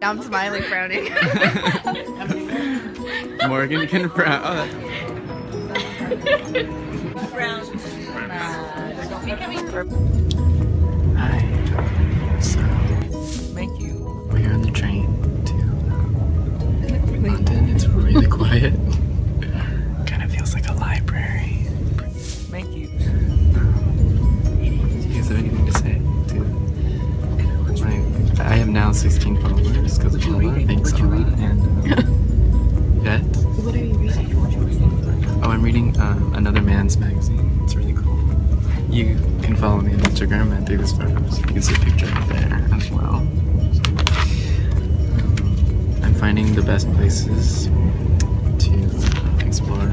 I'm smiling, frowning. Morgan can frown. Oh, hi. So, Thank you. we're on the train to London. It's really quiet. Kind of feels like a library. Thank you. Do you guys have anything to say? I have now 16 followers because of Ola. Thanks, Ola. And Vet. What are you reading? Oh, I'm reading Another Man's Magazine. It's really cool. You can follow me on Instagram at Davis Photos. You can see a picture of it there as well. I'm finding the best places to explore